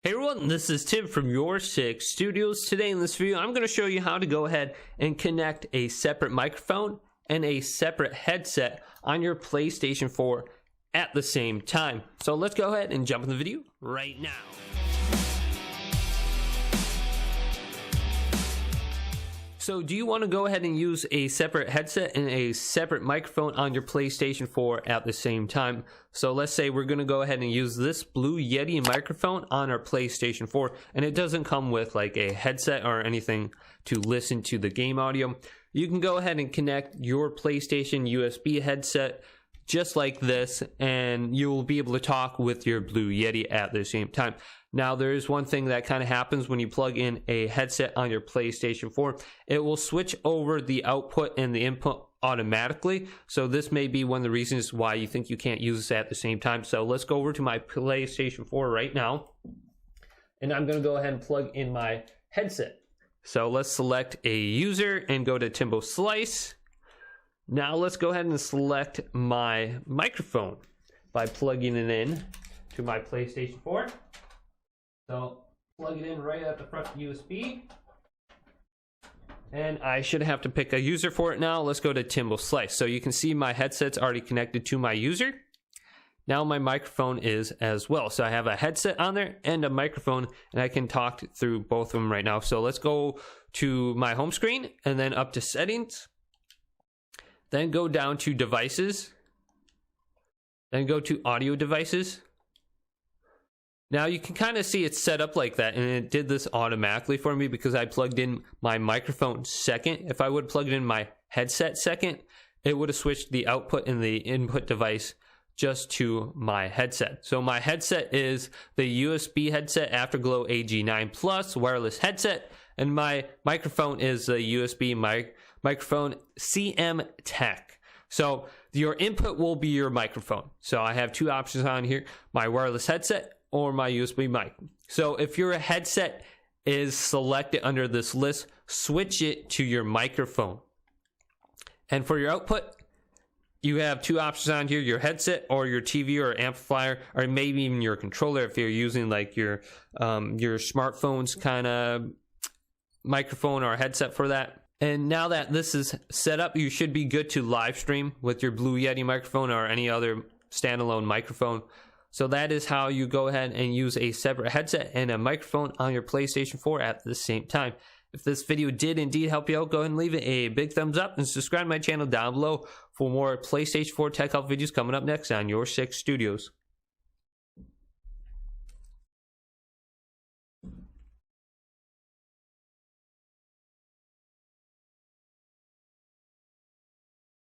Hey everyone, this is Tim from YourSixStudios. Today in this video, I'm going to show you how to go ahead and connect a separate microphone and a separate headset on your PlayStation 4 at the same time. So let's go ahead and jump in the video right now. So do you want to go ahead and use a separate headset and a separate microphone on your PlayStation 4 at the same time? So let's say we're going to go ahead and use this Blue Yeti microphone on our PlayStation 4, and it doesn't come with like a headset or anything to listen to the game audio. You can go ahead and connect your PlayStation USB headset just like this, and you will be able to talk with your Blue Yeti at the same time. Now, there is one thing that kind of happens when you plug in a headset on your PlayStation 4. It will switch over the output and the input automatically. So this may be one of the reasons why you think you can't use this at the same time. So let's go over to my PlayStation 4 right now. And I'm going to go ahead and plug in my headset. So let's select a user and go to Timbo Slice. Now let's go ahead and select my microphone by plugging it in to my PlayStation 4. So plug it in right at the front USB. And I should have to pick a user for it now. Let's go to Timbo Slice. So you can see my headset's already connected to my user. Now my microphone is as well. So I have a headset on there and a microphone, and I can talk through both of them right now. So let's go to my home screen and then up to settings. Then go down to devices. Then go to audio devices. Now you can kind of see it's set up like that, and it did this automatically for me because I plugged in my microphone second. If I would have plugged in my headset second, it would have switched the output and the input device just to my headset. So my headset is the USB headset Afterglow AG9 Plus wireless headset, and my microphone is the USB microphone CM Tech. So your input will be your microphone. So I have two options on here, my wireless headset or my USB mic. So if your headset is selected under this list, switch it to your microphone. And for your output, you have two options on here, your headset or your TV or amplifier, or maybe even your controller if you're using like your smartphone's kind of microphone or headset for that. And now that this is set up, you should be good to live stream with your Blue Yeti microphone or any other standalone microphone. So that is how you go ahead and use a separate headset and a microphone on your PlayStation 4 at the same time. If this video did indeed help you out, go ahead and leave it a big thumbs up and subscribe to my channel down below for more PlayStation 4 tech help videos coming up next on YourSixStudios.